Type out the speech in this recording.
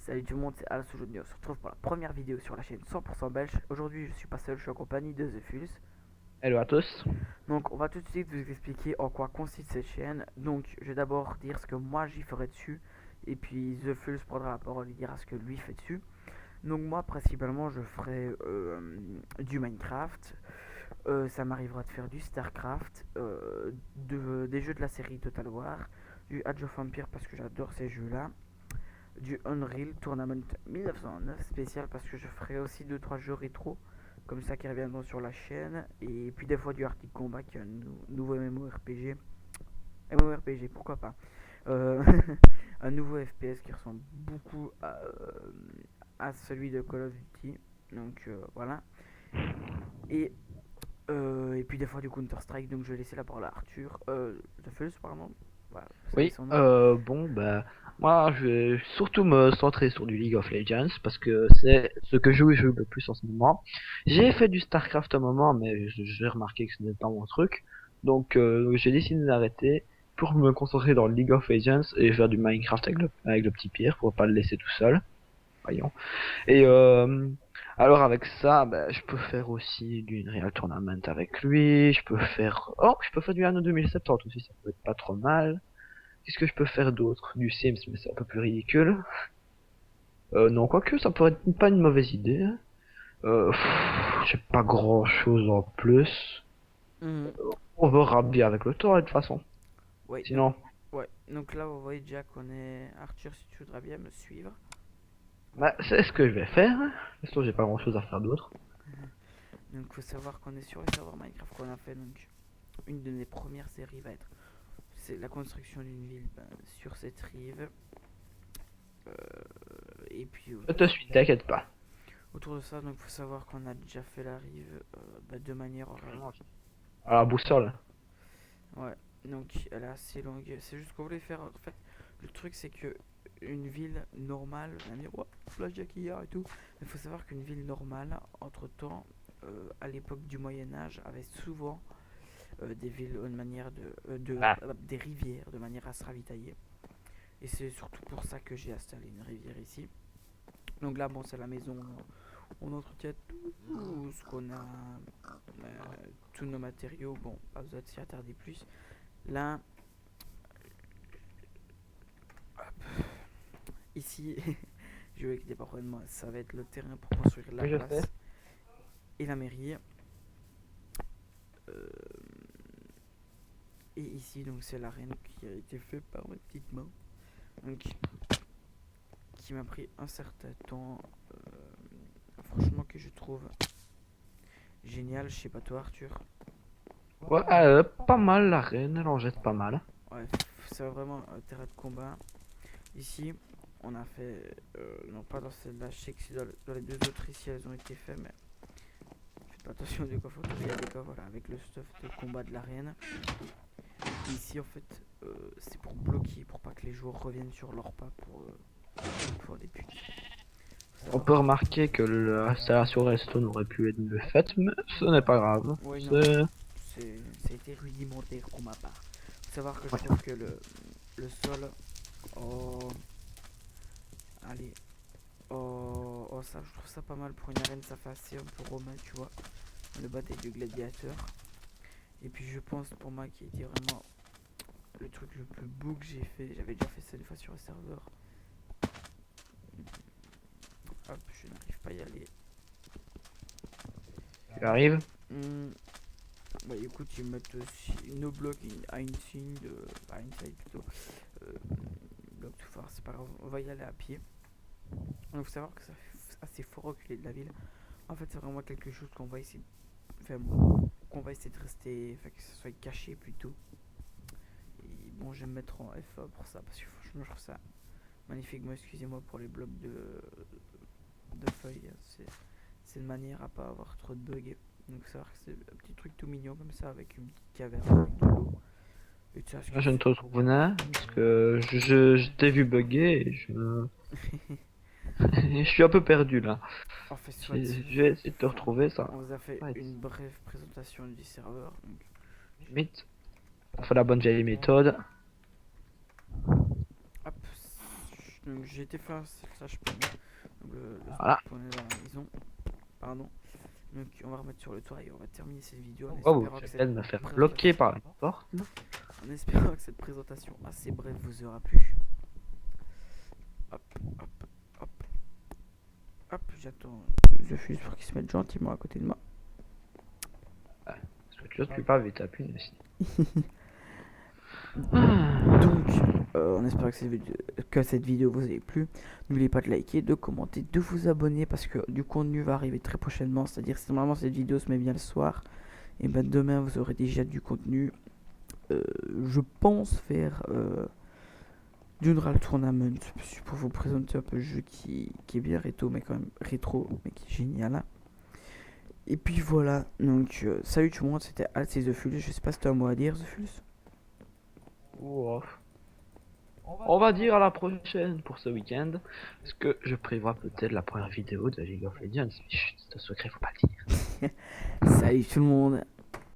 Salut tout le monde, c'est Al aujourd'hui. On se retrouve pour la première vidéo sur la chaîne 100% belge. Aujourd'hui, je suis pas seul, je suis en compagnie de The Fuse. Hello à tous. Donc, on va tout de suite vous expliquer en quoi consiste cette chaîne. Donc, je vais d'abord dire ce que moi j'y ferai dessus. Et puis, The Fuse prendra la parole et dira ce que lui fait dessus. Donc, moi, principalement, je ferai du Minecraft. Ça m'arrivera de faire du StarCraft, des jeux de la série Total War, du Age of Empire parce que j'adore ces jeux-là, du Unreal Tournament 1909 spécial parce que je ferai aussi 2-3 jeux rétro comme ça qui reviendront sur la chaîne, et puis des fois du Arctic Combat qui est un nouveau MMORPG. MMORPG, pourquoi pas. Euh, un nouveau FPS qui ressemble beaucoup à celui de Call of Duty. Donc voilà. Et, et puis des fois du Counter-Strike, donc je vais laisser la parole à Arthur. The First, pardon. Voilà, vous savez Oui, son nom. bon, bah, moi, je vais surtout me centrer sur du League of Legends parce que c'est ce que je joue le plus en ce moment. J'ai fait du StarCraft un moment, mais j'ai remarqué que ce n'était pas mon truc. Donc, j'ai décidé d'arrêter pour me concentrer dans le League of Legends et faire du Minecraft avec le petit Pierre pour pas le laisser tout seul. Voyons. Et alors avec ça, bah, je peux faire aussi du Real Tournament avec lui. Je peux faire du Anno 2070 aussi, ça peut être pas trop mal. Qu'est-ce que je peux faire d'autre? Du Sims, mais c'est un peu plus ridicule. Non, quoique, ça pourrait être pas une mauvaise idée. J'ai pas grand-chose en plus. Mhm. On verra bien avec le temps, de toute façon. Ouais, donc, Sinon, ouais, donc là, vous voyez déjà qu'on est. Arthur, si tu voudrais bien me suivre. bah, c'est ce que je vais faire. Parce que j'ai pas grand-chose à faire d'autre. Donc, il faut savoir qu'on est sur le serveur Minecraft qu'on a fait. Donc, une de mes premières séries va être c'est la construction d'une ville sur cette rive. Euh, et puis, Je te suis, t'inquiète pas. autour de ça, donc, il faut savoir qu'on a déjà fait la rive de manière. Alors, boussole. Ouais, donc elle est assez longue. C'est juste qu'on voulait faire. En fait, le truc, c'est que une ville normale, on va dire, ouais, Flash Jack hier et tout. Il faut savoir qu'une ville normale, entre temps, à l'époque du Moyen-Âge, avait souvent des villes de manière Ah. des rivières de manière à se ravitailler. Et c'est surtout pour ça que j'ai installé une rivière ici. Donc là, bon, c'est la maison. On entretient tout ce qu'on a, tous nos matériaux. Bon, pas besoin de s'y attarder plus. Là, ici, je vais quitter par de moi. Ça va être le terrain pour construire la Oui, je sais. place et la mairie. Euh, et ici, donc, c'est l'arène qui a été faite par mes petites mains. Donc, qui m'a pris un certain temps. Franchement, que je trouve génial. Je sais pas toi, Arthur. Ouais, pas mal la reine, elle en jette pas mal. Ouais, c'est vraiment un terrain de combat. Ici, on a fait. Non, pas dans celle-là. Je sais que c'est dans les deux autres ici, elles ont été faites, mais faites pas attention des coffres. Il y a des coffres, voilà, avec le stuff de combat de l'arène. Ici, en fait, c'est pour bloquer, pour pas que les joueurs reviennent sur leur pas pour des buts. Faut On savoir peut que. remarquer que l'installation Redstone aurait pu être mieux faite, mais ce n'est pas grave. Oui, non, C'est... ça a été rudimentaire pour ma part. Faut savoir que je Ouais. trouve que le sol. Oh. Allez. Oh, oh, ça, je trouve ça pas mal pour une arène, ça fait assez un peu romain, tu vois. Le bataille du gladiateur. Et puis je pense pour moi qui était vraiment le truc le plus beau que j'ai fait. J'avais déjà fait ça une fois sur le serveur. Hop, je n'arrive pas à y aller. Tu arrives? Hmm, bah écoute, ils mettent aussi no block Einstein de. Einstein plutôt. Euh, bloc tout fort, c'est pas grave, on va y aller à pied. Il faut savoir que ça fait assez fort reculer de la ville. En fait, c'est vraiment quelque chose qu'on va essayer. Enfin, qu'on va essayer de rester. Enfin, que ça soit caché plutôt. Et bon, je vais me mettre en F pour ça parce que franchement, je trouve ça magnifique. Moi, excusez-moi pour les blocs de feuilles. C'est une manière à pas avoir trop de bugs. Donc, savoir que c'est un petit truc tout mignon comme ça avec une petite caverne avec de l'eau. Et tu sais ce Là, que je ne c'est. te retrouve pas, parce que je t'ai vu bugger et je suis un peu perdu là. En fait, soit. Je vais essayer de te retrouver, ça. On vous a fait va être une brève présentation du serveur. Donc, limite. On fait la bonne vieille méthode. hop. Donc j'ai été faire un slash spawn. Donc le Voilà. spawn est dans la maison. Pardon. Donc on va remettre sur le toit et on va terminer cette vidéo en Oh, espérant je que viens de me cette faire présentation- bloquer par la porte. en espérant que cette présentation assez brève vous aura plu. Hop, hop, hop. Hop, j'attends The Fuse pour qu'il se mette gentiment à côté de moi. Parce que l'autre plus pas vite appuyer aussi. Donc, on espère que cette vidéo vous ait plu. N'oubliez pas de liker, de commenter, de vous abonner parce que du contenu va arriver très prochainement. C'est-à-dire que normalement cette vidéo se met bien le soir. Et ben demain vous aurez déjà du contenu. Je pense faire d'Unreal Tournament pour vous présenter un peu le jeu qui est bien rétro mais quand même rétro mais qui est génial. Hein. Et puis voilà, donc salut tout le monde, c'était Alt et The Fulls. Je sais pas si tu as un mot à dire, The Fulls. Wow. On va dire à la prochaine pour ce week-end. Parce que je prévois peut-être la première vidéo de League of Legends. Mais chut, c'est un secret, faut pas le dire. Salut tout le monde.